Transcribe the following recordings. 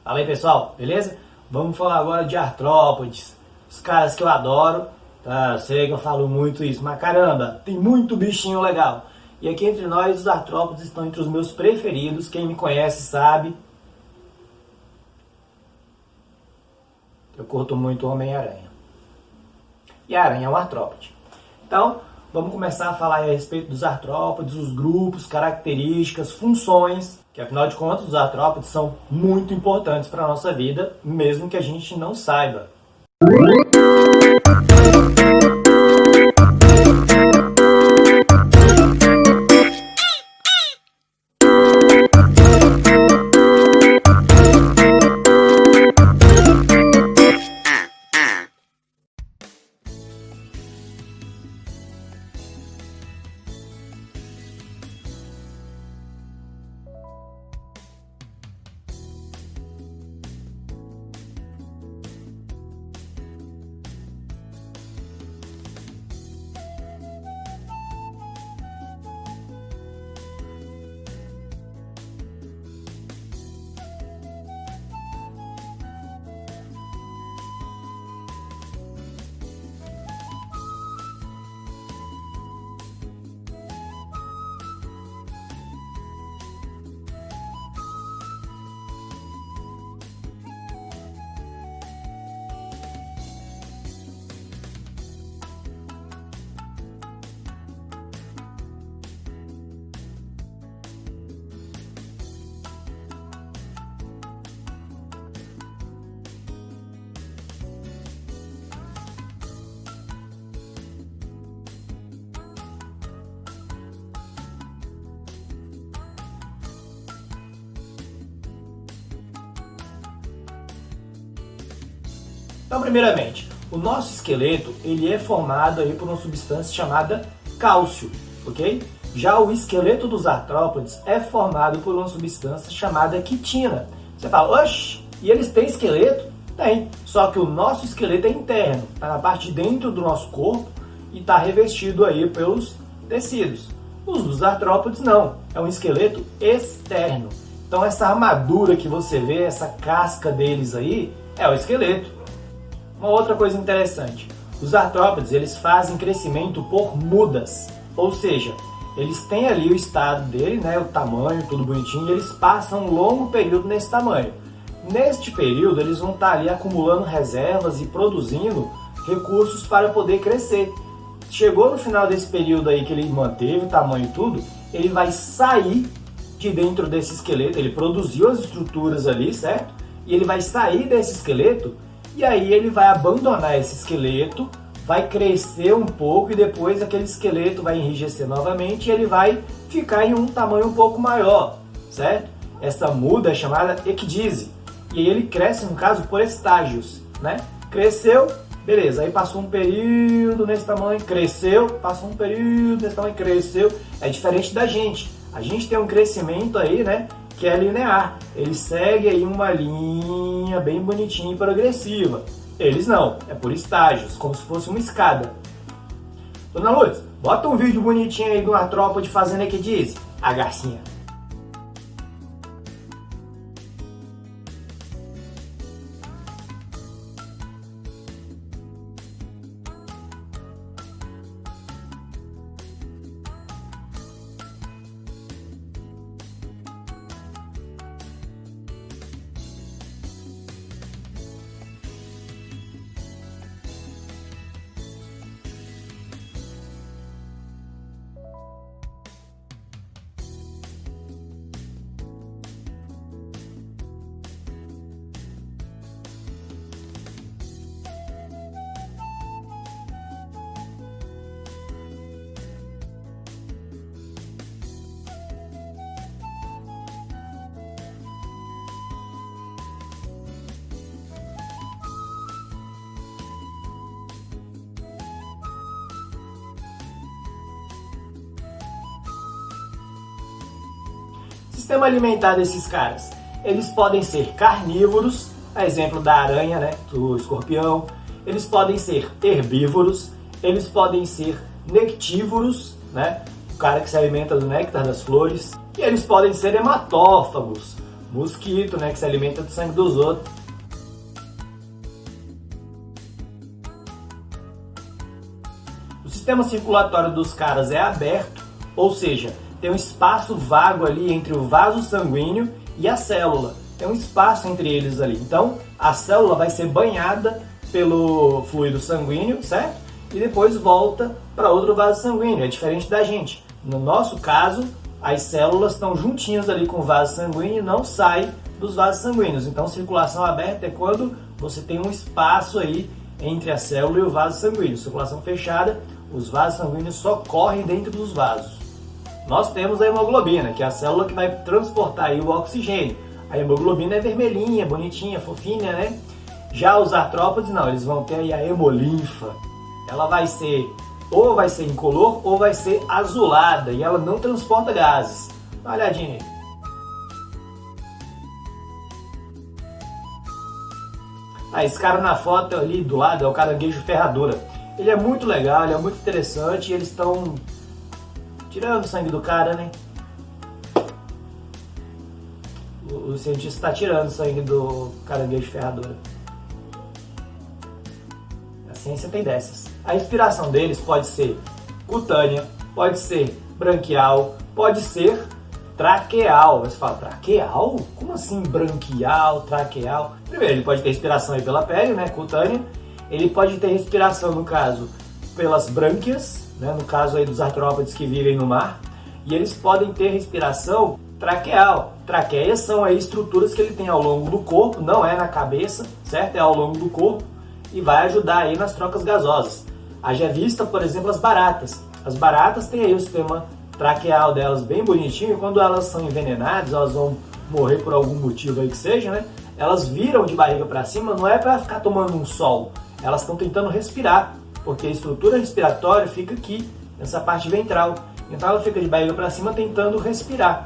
Fala aí, pessoal, beleza? Vamos falar agora de artrópodes, os caras que eu adoro, tá? Sei que eu falo muito isso, mas caramba, tem muito bichinho legal. E aqui entre nós, os artrópodes estão entre os meus preferidos, quem me conhece sabe. Eu curto muito Homem-Aranha. E a aranha é um artrópode. Então, vamos começar a falar a respeito dos artrópodes, os grupos, características, funções, que afinal de contas os artrópodes são muito importantes para a nossa vida, mesmo que a gente não saiba. Então, primeiramente, o nosso esqueleto ele é formado aí por uma substância chamada cálcio, ok? Já o esqueleto dos artrópodes é formado por uma substância chamada quitina. Você fala, oxe, e eles têm esqueleto? Tem, só que o nosso esqueleto é interno, está na parte de dentro do nosso corpo e está revestido aí pelos tecidos. Os dos artrópodes não, é um esqueleto externo. Então essa armadura que você vê, essa casca deles aí, é o esqueleto. Uma outra coisa interessante, os artrópodes eles fazem crescimento por mudas, ou seja, eles têm ali o estado dele, né, o tamanho, tudo bonitinho, e eles passam um longo período nesse tamanho. Neste período eles vão estar ali acumulando reservas e produzindo recursos para poder crescer. Chegou no final desse período aí que ele manteve o tamanho e tudo, ele vai sair de dentro desse esqueleto, ele produziu as estruturas ali, certo? E ele vai sair desse esqueleto. E aí ele vai abandonar esse esqueleto, vai crescer um pouco e depois aquele esqueleto vai enrijecer novamente e ele vai ficar em um tamanho um pouco maior, certo? Essa muda é chamada ecdise. E aí ele cresce, no caso, por estágios, né? Cresceu, beleza, aí passou um período nesse tamanho, cresceu, passou um período nesse tamanho, cresceu. É diferente da gente. A gente tem um crescimento aí, né? Que é linear. Ele segue aí uma linha bem bonitinha e progressiva. Eles não, é por estágios, como se fosse uma escada. Dona Luz, bota um vídeo bonitinho aí do artrópode fazendo ecdise, a garcinha. Sistema alimentar desses caras. Eles podem ser carnívoros, a exemplo da aranha, né, do escorpião. Eles podem ser herbívoros, eles podem ser nectívoros, né, o cara que se alimenta do néctar das flores. E eles podem ser hematófagos, Mosquito, né, que se alimenta do sangue dos outros. O sistema circulatório dos caras é aberto, ou seja, tem um espaço vago ali entre o vaso sanguíneo e a célula. Tem um espaço entre eles ali. Então, a célula vai ser banhada pelo fluido sanguíneo, certo? E depois volta para outro vaso sanguíneo. É diferente da gente. No nosso caso, as células estão juntinhas ali com o vaso sanguíneo e não saem dos vasos sanguíneos. Então, circulação aberta é quando você tem um espaço aí entre a célula e o vaso sanguíneo. Circulação fechada, os vasos sanguíneos só correm dentro dos vasos. Nós temos a hemoglobina, que é a célula que vai transportar aí o oxigênio. A hemoglobina é vermelhinha, bonitinha, fofinha, né? Já os artrópodes não, eles vão ter aí a hemolinfa. Ela vai ser incolor ou vai ser azulada e ela não transporta gases. Dá uma olhadinha aí. Esse cara na foto ali do lado é o caranguejo ferradura. Ele é muito legal, ele é muito interessante e eles estão tirando o sangue do cara, né? O cientista está tirando o sangue do caranguejo ferradura. A ciência tem dessas. A inspiração deles pode ser cutânea, pode ser branquial, pode ser traqueal. Você fala, traqueal? Como assim branquial, traqueal? Primeiro, ele pode ter respiração aí pela pele, né, cutânea. Ele pode ter respiração, no caso, pelas brânquias, né, no caso aí dos artrópodes que vivem no mar. E eles podem ter respiração traqueal. Traqueias são aí estruturas que ele tem ao longo do corpo, não é na cabeça, certo? É ao longo do corpo e vai ajudar aí nas trocas gasosas. Haja vista, por exemplo, as baratas. As baratas têm aí o sistema traqueal delas bem bonitinho e quando elas são envenenadas, elas vão morrer por algum motivo aí que seja, né? Elas viram de barriga para cima, não é para ficar tomando um sol, elas estão tentando respirar, porque a estrutura respiratória fica aqui, nessa parte ventral. Então ela fica de barriga para cima tentando respirar.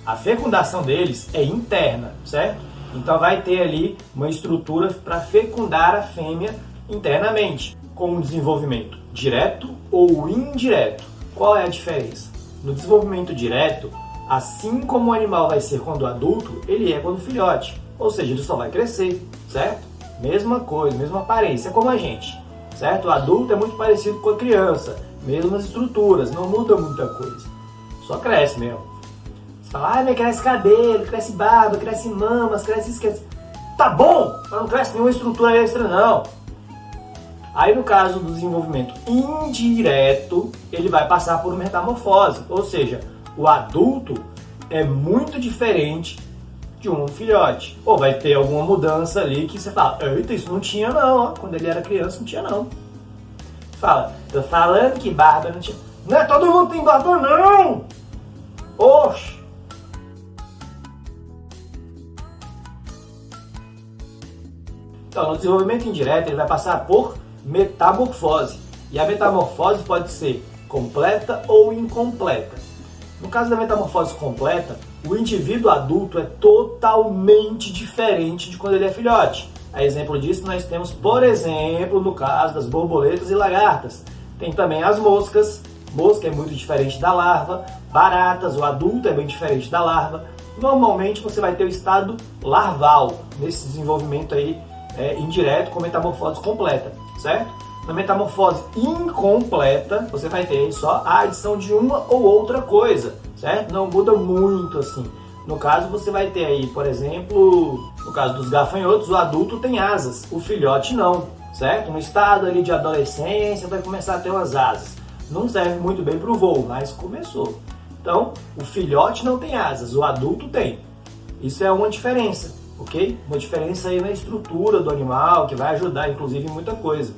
A fecundação deles é interna, certo? Então vai ter ali uma estrutura para fecundar a fêmea internamente, com um desenvolvimento direto ou indireto. Qual é a diferença? No desenvolvimento direto, assim como o animal vai ser quando adulto, ele é quando filhote. Ou seja, ele só vai crescer, certo? Mesma coisa, mesma aparência, como a gente, certo? O adulto é muito parecido com a criança, mesmas estruturas, não muda muita coisa. Só cresce mesmo. Você fala, mas cresce cabelo, cresce barba, cresce mamas, cresce isso. Tá bom, mas não cresce nenhuma estrutura extra, não. Aí no caso do desenvolvimento indireto, ele vai passar por metamorfose, ou seja, o adulto é muito diferente de um filhote. Ou vai ter alguma mudança ali que você fala, eita, isso não tinha não, ó. Quando ele era criança não tinha não. Fala, tô falando que barba não tinha. Não é todo mundo tem barba não! Oxe! Então, no desenvolvimento indireto, ele vai passar por metamorfose. E a metamorfose pode ser completa ou incompleta. No caso da metamorfose completa, o indivíduo adulto é totalmente diferente de quando ele é filhote. A exemplo disso, nós temos, por exemplo, no caso das borboletas e lagartas. Tem também as moscas. Mosca é muito diferente da larva. Baratas, o adulto é bem diferente da larva. Normalmente você vai ter o estado larval nesse desenvolvimento aí indireto com metamorfose completa, certo? Na metamorfose incompleta, você vai ter só a adição de uma ou outra coisa, certo? Não muda muito assim. No caso, você vai ter aí, por exemplo, no caso dos gafanhotos, o adulto tem asas, o filhote não, certo? No estado ali de adolescência, vai começar a ter umas asas. Não serve muito bem para o voo, mas começou. Então, o filhote não tem asas, o adulto tem. Isso é uma diferença, ok? Uma diferença aí na estrutura do animal, que vai ajudar, inclusive, em muita coisa.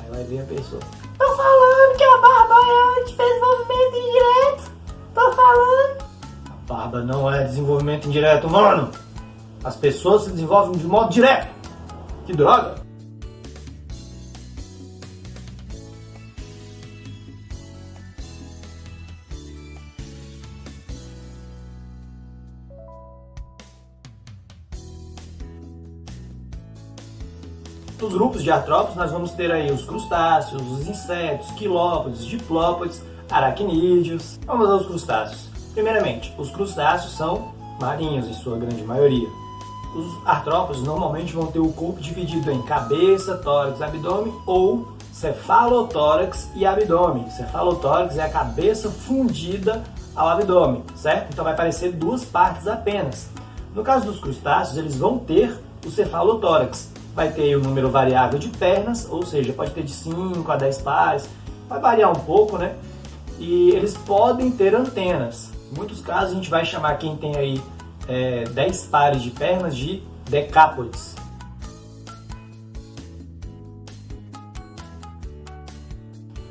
Aí vai ver a pessoa. Tô falando que a barba é desenvolvimento indireto. Tô falando. A barba não é desenvolvimento indireto, mano. As pessoas se desenvolvem de modo direto. Que droga. Dos grupos de artrópodes, nós vamos ter aí os crustáceos, os insetos, quilópodes, diplópodes, aracnídeos. Vamos aos crustáceos. Primeiramente, os crustáceos são marinhos em sua grande maioria. Os artrópodes normalmente vão ter o corpo dividido em cabeça, tórax, abdômen ou cefalotórax e abdômen. Cefalotórax é a cabeça fundida ao abdômen, certo? Então vai parecer duas partes apenas. No caso dos crustáceos, eles vão ter o cefalotórax. Vai ter o número variável de pernas, ou seja, pode ter de 5 a 10 pares, vai variar um pouco, né? E eles podem ter antenas. Em muitos casos a gente vai chamar quem tem aí 10 pares de pernas de decápodes.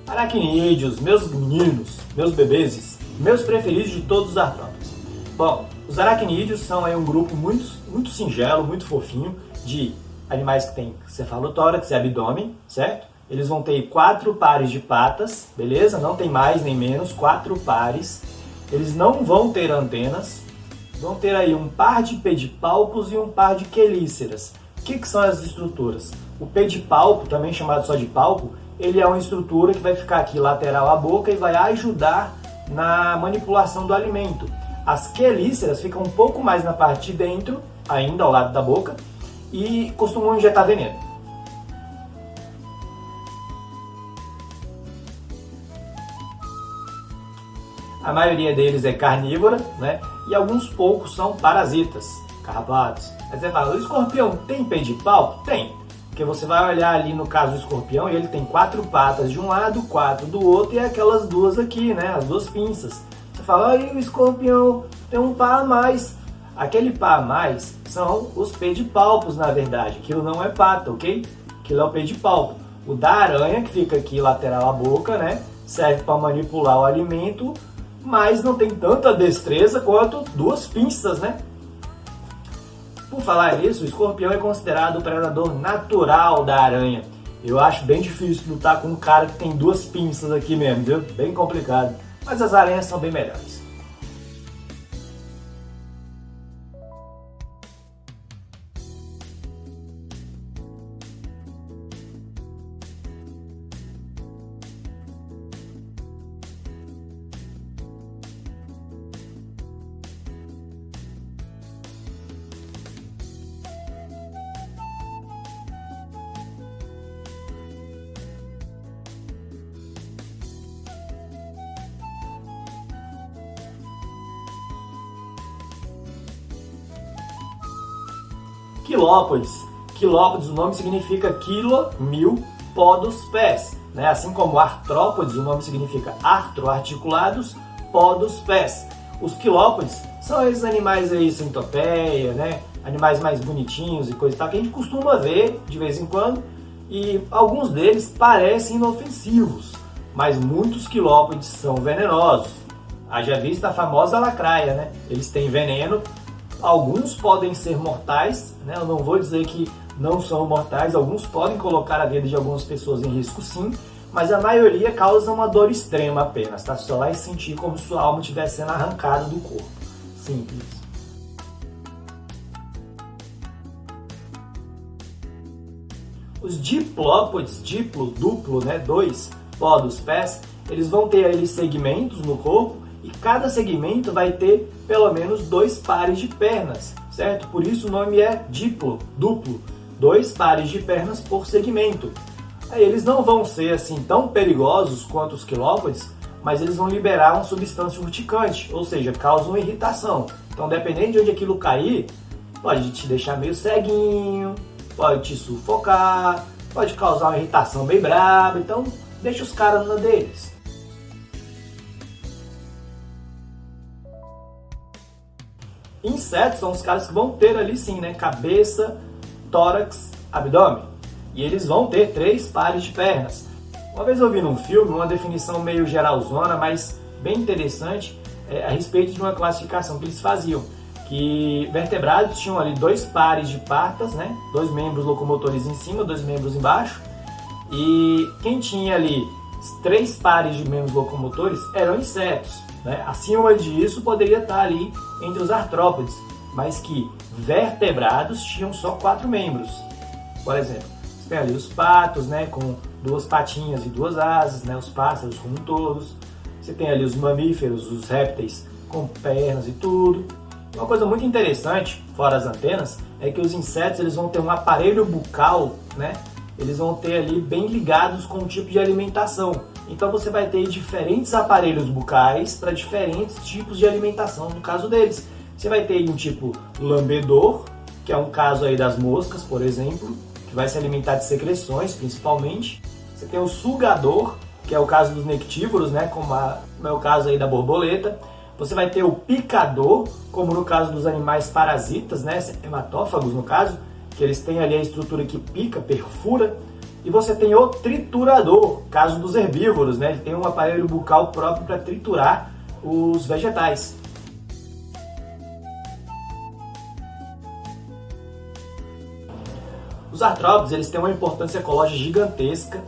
Aracnídeos, meus meninos, meus bebês, meus preferidos de todos os artrópodes. Bom, os aracnídeos são aí um grupo muito singelo, muito fofinho, de animais que têm cefalotórax e abdômen, certo? Eles vão ter 4 pares de patas, beleza? Não tem mais nem menos, 4 pares. Eles não vão ter antenas, vão ter aí um par de pedipalpos e um par de quelíceras. O que são as estruturas? O pedipalpo, também chamado só de palpo, ele é uma estrutura que vai ficar aqui lateral à boca e vai ajudar na manipulação do alimento. As quelíceras ficam um pouco mais na parte de dentro, ainda ao lado da boca, e costumam injetar veneno. A maioria deles é carnívora, né? E alguns poucos são parasitas, carrapatos. Aí você fala, o escorpião tem pedipalpo? Tem. Porque você vai olhar ali no caso do escorpião e ele tem 4 patas de um lado, 4 do outro e aquelas duas aqui, né? As duas pinças. Você fala, aí o escorpião tem um par a mais. Aquele par a mais são os pedipalpos, na verdade. Aquilo não é pata, ok? Aquilo é o pedipalpo. O da aranha, que fica aqui lateral à boca, né? Serve para manipular o alimento, mas não tem tanta destreza quanto duas pinças, né? Por falar nisso, o escorpião é considerado o predador natural da aranha. Eu acho bem difícil lutar com um cara que tem duas pinças aqui mesmo, viu? Bem complicado. Mas as aranhas são bem melhores. Quilópodes. Quilópodes, o nome significa quilo, 1000, podos, pés. Né? Assim como artrópodes, o nome significa artro, articulados, podos, pés. Os quilópodes são esses animais aí, centopeia, né? Animais mais bonitinhos e coisa e tal, que a gente costuma ver de vez em quando, e alguns deles parecem inofensivos, mas muitos quilópodes são venenosos. Haja vista a famosa lacraia, né? Eles têm veneno. Alguns podem ser mortais, né? Eu não vou dizer que não são mortais, alguns podem colocar a vida de algumas pessoas em risco sim, mas a maioria causa uma dor extrema apenas, tá? Só vai sentir como se sua alma estivesse sendo arrancada do corpo. Simples. Os diplópodes, diplo, duplo, né? 2, podos, pés, eles vão ter aí segmentos no corpo, e cada segmento vai ter pelo menos 2 pares de pernas, certo? Por isso o nome é diplo, duplo, 2 pares de pernas por segmento. Aí eles não vão ser assim tão perigosos quanto os quilópodes, mas eles vão liberar uma substância urticante, ou seja, causam irritação. Então, dependendo de onde aquilo cair, pode te deixar meio ceguinho, pode te sufocar, pode causar uma irritação bem braba. Então, deixa os caras na deles. Insetos são os caras que vão ter ali sim, né? Cabeça, tórax, abdômen. E eles vão ter 3 pares de pernas. Uma vez eu vi num filme uma definição meio geralzona, mas bem interessante, a respeito de uma classificação que eles faziam. Que vertebrados tinham ali 2 pares de patas, né? 2 membros locomotores em cima, 2 membros embaixo. E quem tinha ali 3 pares de membros locomotores eram insetos. Né? Acima disso poderia estar ali entre os artrópodes, mas que vertebrados tinham só 4 membros. Por exemplo, você tem ali os patos, né, com 2 patinhas e 2 asas, né, os pássaros como todos. Você tem ali os mamíferos, os répteis com pernas e tudo. Uma coisa muito interessante, fora as antenas, é que os insetos eles vão ter um aparelho bucal, né? Eles vão ter ali bem ligados com o tipo de alimentação. Então você vai ter diferentes aparelhos bucais para diferentes tipos de alimentação, no caso deles. Você vai ter um tipo lambedor, que é um caso aí das moscas, por exemplo, que vai se alimentar de secreções, principalmente. Você tem o sugador, que é o caso dos nectívoros, né, como é o caso aí da borboleta. Você vai ter o picador, como no caso dos animais parasitas, né, hematófagos no caso, que eles têm ali a estrutura que pica, perfura. E você tem o triturador, caso dos herbívoros, né, ele tem um aparelho bucal próprio para triturar os vegetais. Os artrópodes eles têm uma importância ecológica gigantesca.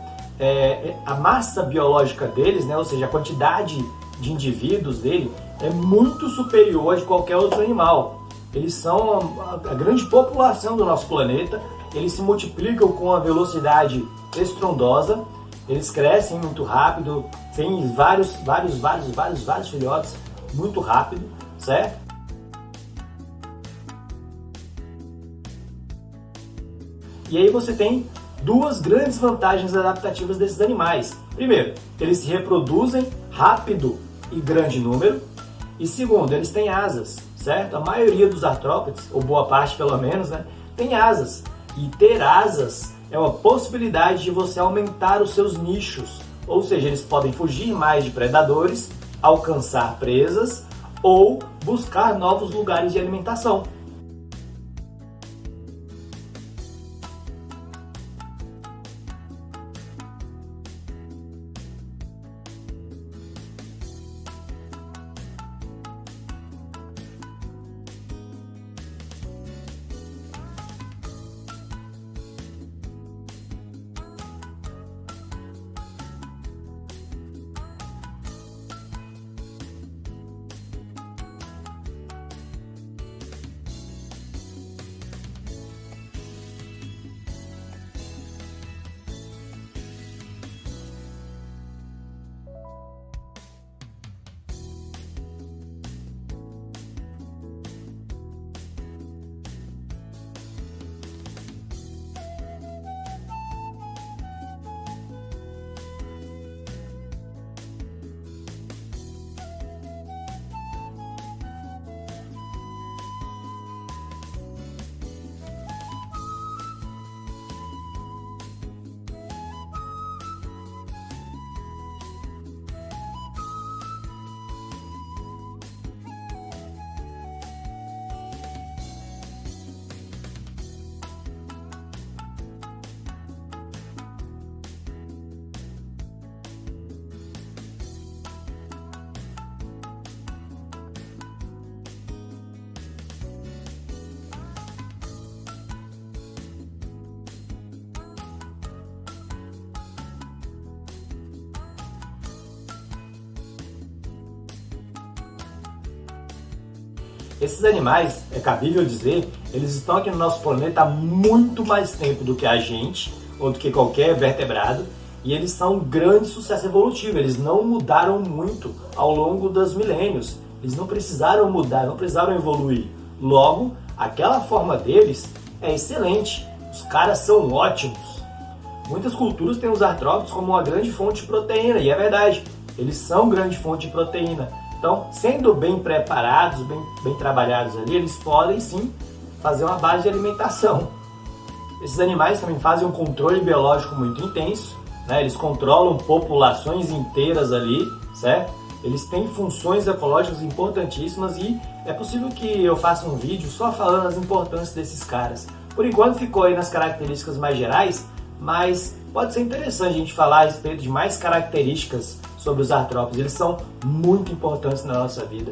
A massa biológica deles, né, ou seja, a quantidade de indivíduos dele é muito superior a de qualquer outro animal. Eles são a grande população do nosso planeta, eles se multiplicam com uma velocidade estrondosa, eles crescem muito rápido, tem vários filhotes muito rápido, certo? E aí você tem duas grandes vantagens adaptativas desses animais. Primeiro, eles se reproduzem rápido e grande número. E segundo, eles têm asas, certo? A maioria dos artrópodes, ou boa parte pelo menos, né, tem asas. E ter asas é uma possibilidade de você aumentar os seus nichos. Ou seja, eles podem fugir mais de predadores, alcançar presas ou buscar novos lugares de alimentação. Esses animais, é cabível dizer, eles estão aqui no nosso planeta há muito mais tempo do que a gente, ou do que qualquer vertebrado, e eles são um grande sucesso evolutivo. Eles não mudaram muito ao longo dos milênios. Eles não precisaram mudar, não precisaram evoluir. Logo, aquela forma deles é excelente. Os caras são ótimos. Muitas culturas têm os artrópodes como uma grande fonte de proteína, e é verdade, eles são grande fonte de proteína. Então, sendo bem preparados, bem trabalhados ali, eles podem sim fazer uma base de alimentação. Esses animais também fazem um controle biológico muito intenso, né? Eles controlam populações inteiras ali, certo? Eles têm funções ecológicas importantíssimas e é possível que eu faça um vídeo só falando das importâncias desses caras. Por enquanto ficou aí nas características mais gerais, mas pode ser interessante a gente falar a respeito de mais características sobre os artrópodes. Eles são muito importantes na nossa vida.